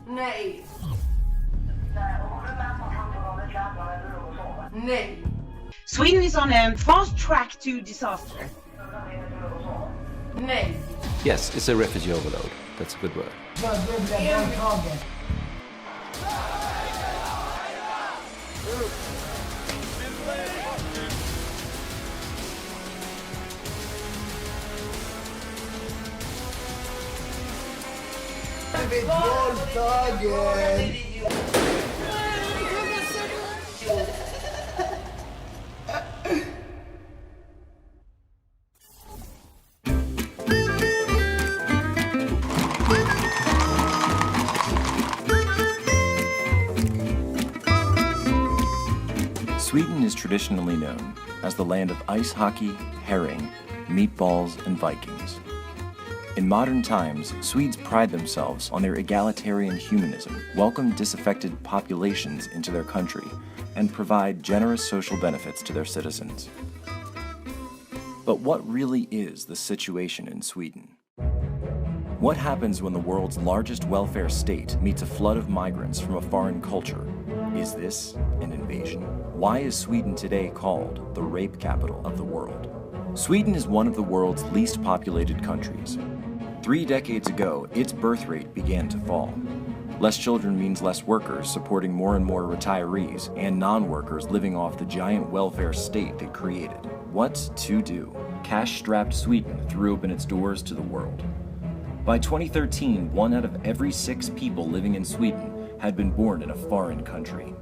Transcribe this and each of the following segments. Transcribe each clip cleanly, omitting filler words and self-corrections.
Nej. Nej. Sweden is on a fast track to disaster. Nej. Yes, it's a refugee overload. That's a good word. Sweden is traditionally known as the land of ice hockey, herring, meatballs, and Vikings. In modern times, Swedes pride themselves on their egalitarian humanism, welcome disaffected populations into their country, and provide generous social benefits to their citizens. But what really is the situation in Sweden? What happens when the world's largest welfare state meets a flood of migrants from a foreign culture? Is this an invasion? Why is Sweden today called the rape capital of the world? Sweden is one of the world's least populated countries. 3 decades ago, its birth rate began to fall. Less children means less workers supporting more and more retirees and non-workers living off the giant welfare state they created. What to do? Cash-strapped Sweden threw open its doors to the world. By 2013, 1 out of every 6 people living in Sweden had been born in a foreign country.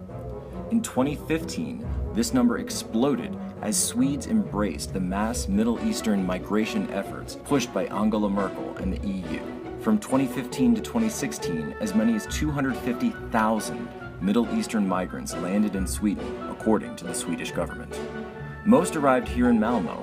In 2015, this number exploded as Swedes embraced the mass Middle Eastern migration efforts pushed by Angela Merkel and the EU. From 2015 to 2016, as many as 250,000 Middle Eastern migrants landed in Sweden, according to the Swedish government. Most arrived here in Malmö.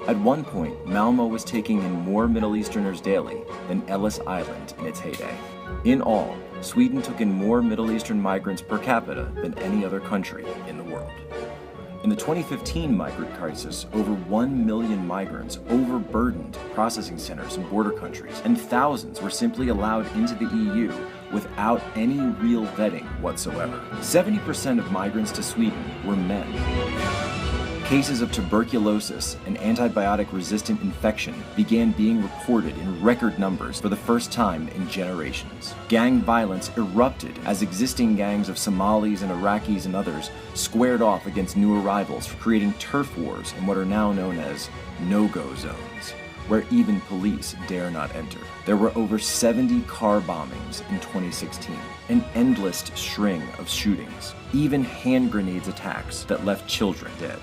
At one point, Malmö was taking in more Middle Easterners daily than Ellis Island in its heyday. In all, Sweden took in more Middle Eastern migrants per capita than any other country in the world. In the 2015 migrant crisis, over 1 million migrants overburdened processing centers in border countries, and thousands were simply allowed into the EU without any real vetting whatsoever. 70% of migrants to Sweden were men. Cases of tuberculosis and antibiotic-resistant infection began being reported in record numbers for the first time in generations. Gang violence erupted as existing gangs of Somalis and Iraqis and others squared off against new arrivals, creating turf wars in what are now known as no-go zones, where even police dare not enter. There were over 70 car bombings in 2016, an endless string of shootings, even hand grenades attacks that left children dead.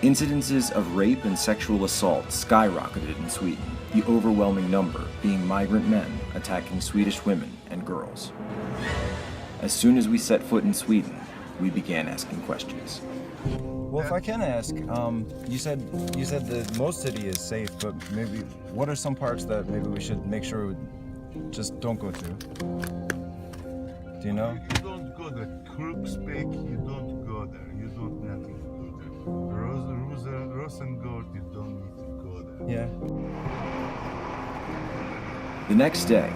Incidences of rape and sexual assault skyrocketed in Sweden, the overwhelming number being migrant men attacking Swedish women and girls. As soon as we set foot in Sweden, we began asking questions. Well, if I can ask, you said that most city is safe, but maybe what are some parts that maybe we should make sure we just don't go to? Do you know? You don't go there. Krupsbeck, you don't go there. You don't nothing to do there. Rosengård, you don't need to go there. Yeah. The next day,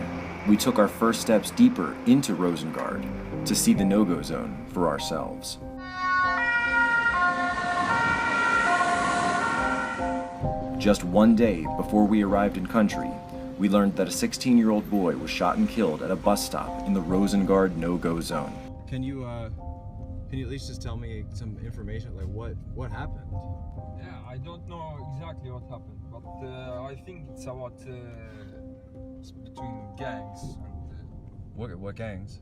we took our first steps deeper into Rosengård to see the no-go zone for ourselves. Just 1 day before we arrived in country, we learned that a 16-year-old boy was shot and killed at a bus stop in the Rosengård no-go zone. Can you at least just tell me some information, like what happened? Yeah, I don't know exactly what happened, but I think it's about it's between gangs and What gangs?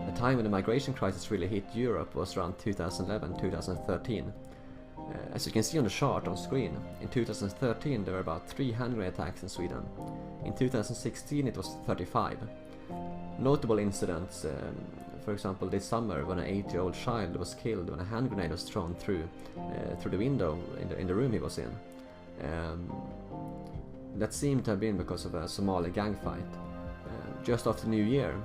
The time when the migration crisis really hit Europe was around 2011-2013. As you can see on the chart on screen, in 2013 there were about 300 attacks in Sweden. In 2016 it was 35. Notable incidents, for example this summer when an 8-year-old child was killed when a hand grenade was thrown through the window in the room he was in. That seemed to have been because of a Somali gang fight. Just after New Year,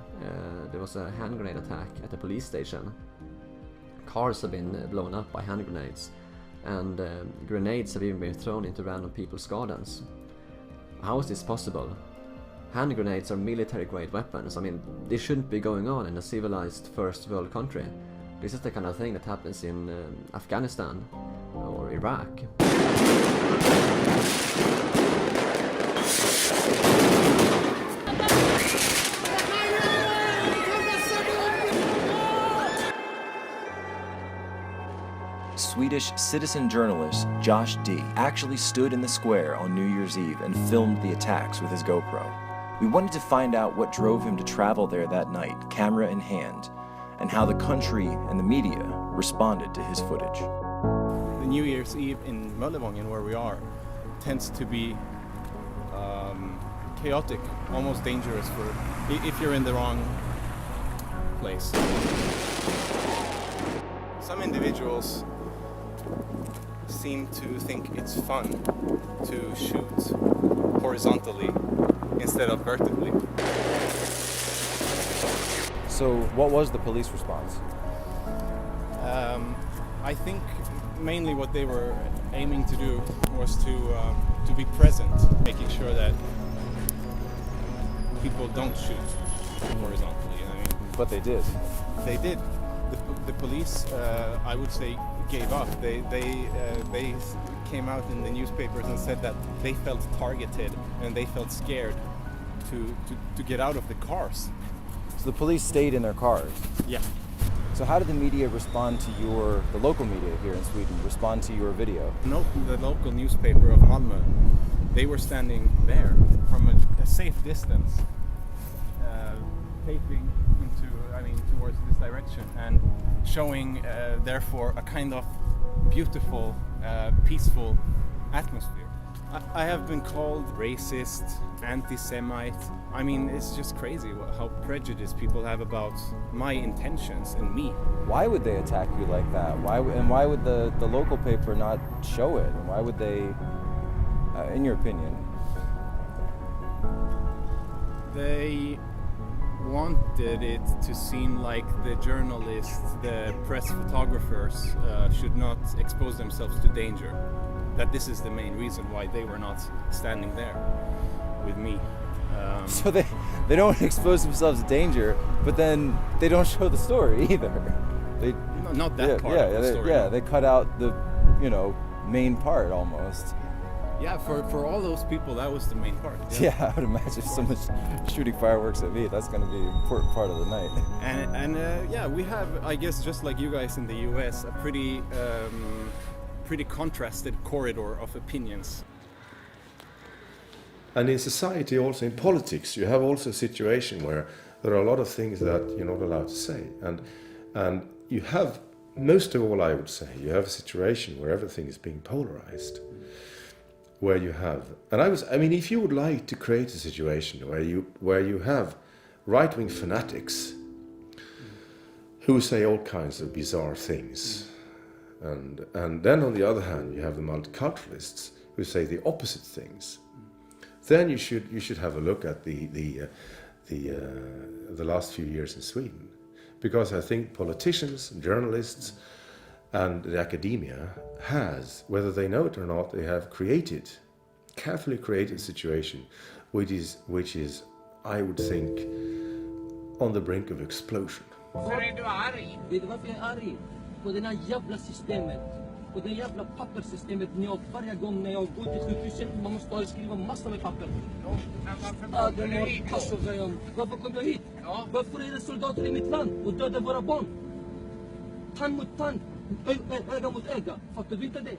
there was a hand grenade attack at a police station. Cars have been blown up by hand grenades, and grenades have even been thrown into random people's gardens. How is this possible? hand grenades are military-grade weapons. I mean, this shouldn't be going on in a civilized first world country. This is the kind of thing that happens in Afghanistan or Iraq. Swedish citizen journalist Josh D. actually stood in the square on New Year's Eve and filmed the attacks with his GoPro. We wanted to find out what drove him to travel there that night, camera in hand, and how the country and the media responded to his footage. The New Year's Eve in Möllevången, where we are, tends to be chaotic, almost dangerous if you're in the wrong place. Some individuals seem to think it's fun to shoot horizontally instead of vertically. So what was the police response? I think mainly what they were aiming to do was to be present, making sure that people don't shoot horizontally. I mean, But they did. they did. The police, I would say, gave up. They came out in the newspapers and said that they felt targeted and they felt scared to get out of the cars. So the police stayed in their cars. Yeah. So how did the media respond to the local media here in Sweden, respond to your video? No, the local newspaper of Malmö, they were standing there from a safe distance, taping towards this direction and showing, therefore, a kind of beautiful, peaceful atmosphere. I have been called racist, anti-Semite. I mean, it's just crazy how prejudiced people have about my intentions and me. Why would they attack you like that? Why would the local paper not show it? And why would they, in your opinion? They wanted it to seem like the journalists, the press photographers should not expose themselves to danger. That this is the main reason why they were not standing there with me. So they don't expose themselves to danger, but then they don't show the story either. No, not that part of the story. They cut out the, main part almost. Yeah, for all those people, that was the main part. Yeah, I would imagine if someone's shooting fireworks at me, that's going to be an important part of the night. And we have, I guess, just like you guys in the US, a pretty contrasted corridor of opinions. And in society, also in politics, you have also a situation where there are a lot of things that you're not allowed to say. And you have, most of all I would say, you have a situation where everything is being polarized. Where you have, if you would like to create a situation where you have right-wing fanatics who say all kinds of bizarre things, and then on the other hand you have the multiculturalists who say the opposite things, then you should have a look at the last few years in Sweden, because I think politicians, journalists, and the academia has, whether they know it or not, they have carefully created a situation which is, I would think, on the brink of explosion. Vet du varför jag är arg? På det här jävla systemet. På det jävla papperssystemet. Varje gång när jag går till sjukhuset, man måste skriva massor med papper. Varför kom jag hit? Varför är det soldater i mitt land och dödar våra barn? Tand mot tand. Öga mot öga. Fattar du inte det?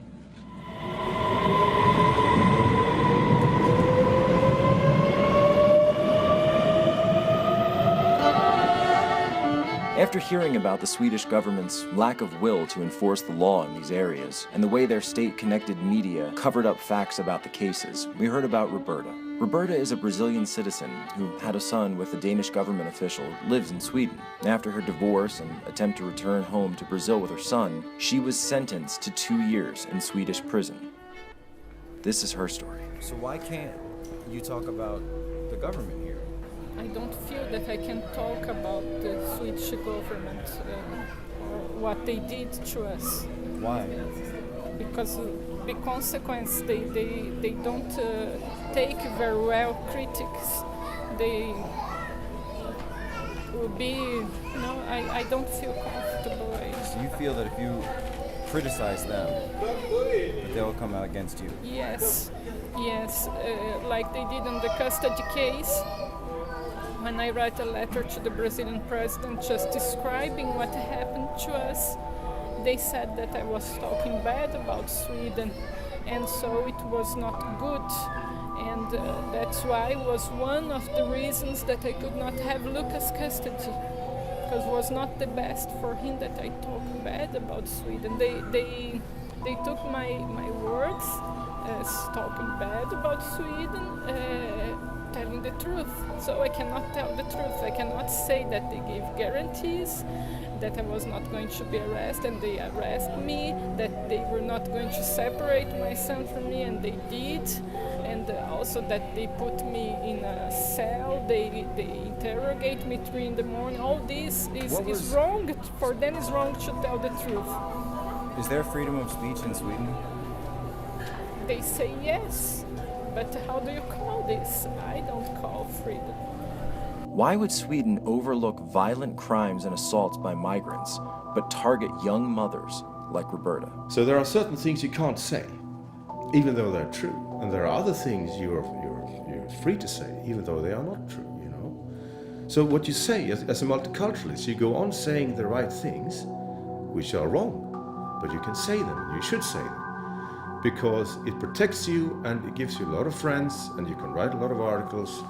After hearing about the Swedish government's lack of will to enforce the law in these areas, and the way their state-connected media covered up facts about the cases, we heard about Roberta. Roberta is a Brazilian citizen who had a son with a Danish government official who lives in Sweden. After her divorce and attempt to return home to Brazil with her son, she was sentenced to 2 years in Swedish prison. This is her story. So why can't you talk about the government here? I don't feel that I can talk about the Swedish government, what they did to us. Why? Because be consequence. They don't take very well critics. They will be, I don't feel comfortable. So you feel that if you criticize them, that they'll come out against you? Yes, like they did in the custody case. When I write a letter to the Brazilian president just describing what happened to us, they said that I was talking bad about Sweden, and so it was not good. And that's why it was one of the reasons that I could not have Lucas custody, because it was not the best for him that I talk bad about Sweden. They took my words as talking bad about Sweden, telling the truth. So I cannot tell the truth. I cannot say that they gave guarantees, that I was not going to be arrested and they arrested me, that they were not going to separate my son from me, and they did, and also that they put me in a cell, they interrogate me 3 in the morning. All this is wrong. For them it's wrong to tell the truth. Is there freedom of speech in Sweden? They say yes, but how do you call this? I don't call freedom. Why would Sweden overlook violent crimes and assaults by migrants, but target young mothers like Roberta? So there are certain things you can't say, even though they're true, and there are other things you're free to say, even though they are not true. So what you say as a multiculturalist, you go on saying the right things, which are wrong, but you can say them, and you should say them, because it protects you and it gives you a lot of friends, and you can write a lot of articles,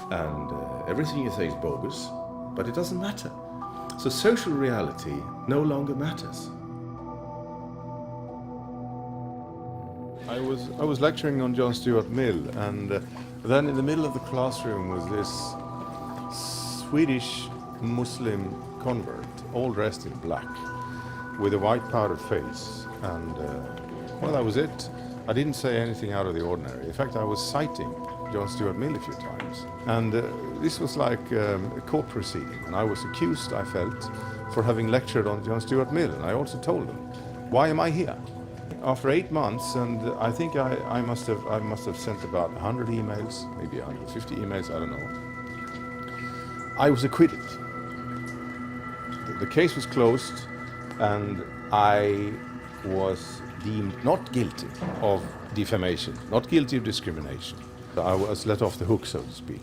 and everything you say is bogus, but it doesn't matter. So social reality no longer matters. I was lecturing on John Stuart Mill, and then in the middle of the classroom was this Swedish Muslim convert, all dressed in black, with a white powdered face, and well, that was it. I didn't say anything out of the ordinary. In fact, I was citing John Stuart Mill a few times, and this was like a court proceeding, and I was accused, I felt, for having lectured on John Stuart Mill, and I also told them, why am I here? After 8 months, and I think I must have sent about 100 emails, maybe 150 emails, I don't know. I was acquitted. The case was closed, and I was deemed not guilty of defamation, not guilty of discrimination. I was let off the hook, so to speak.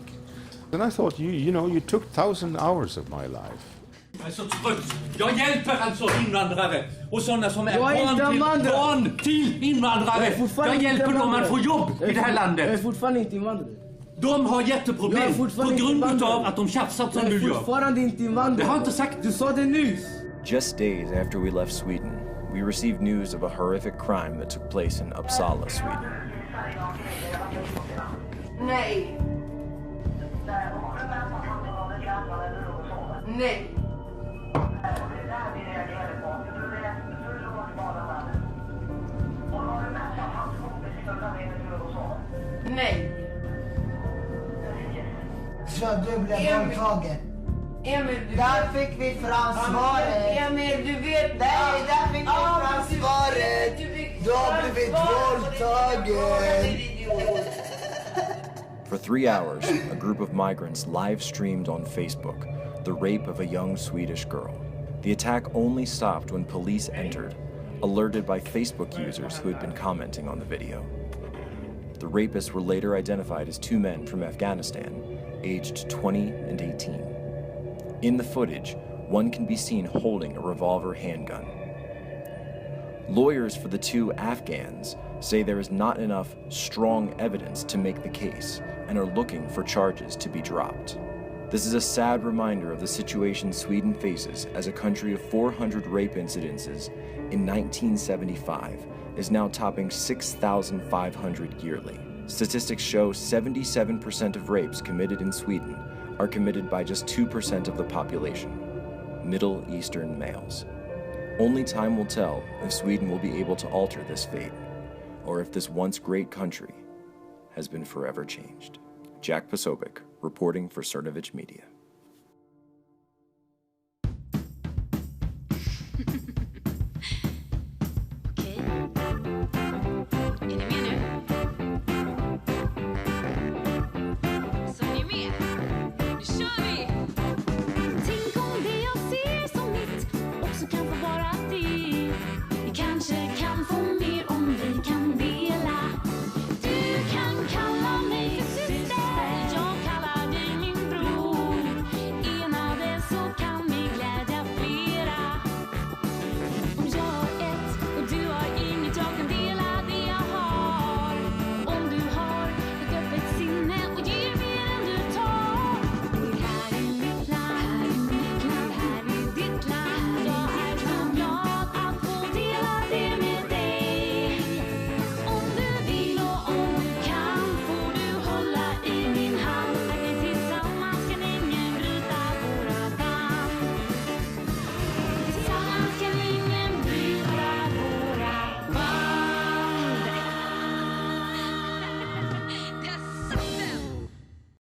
And I thought, you took 1,000 hours of my life. Jag är så trött. Jag hjälper alltså invandrare och sådana som är barn till invandrare. Jag hjälper dem att få jobb i det här landet. Jag är fortfarande inte invandrare. De har jätteproblem på grund av att de tjafsat som du gör. Jag är fortfarande inte invandrare. Det har inte sagt. Du sa det nyss. Just days after we left Sweden, we received news of a horrific crime that took place in Uppsala, Sweden. Nej. Nej. Nej. Så du blev våldtagen? Emil, där fick vi fram svaret. Emil, du vet... Nej, där fick vi fram svaret. Du har blivit våldtagen. For 3 hours, a group of migrants live-streamed on Facebook the rape of a young Swedish girl. The attack only stopped when police entered, alerted by Facebook users who had been commenting on the video. The rapists were later identified as 2 men from Afghanistan, aged 20 and 18. In the footage, one can be seen holding a revolver handgun. Lawyers for the 2 Afghans say there is not enough strong evidence to make the case and are looking for charges to be dropped. This is a sad reminder of the situation Sweden faces as a country of 400 rape incidences in 1975 is now topping 6,500 yearly. Statistics show 77% of rapes committed in Sweden are committed by just 2% of the population, Middle Eastern males. Only time will tell if Sweden will be able to alter this fate, or if this once great country has been forever changed. Jack Posobiec, reporting for Cernovich Media.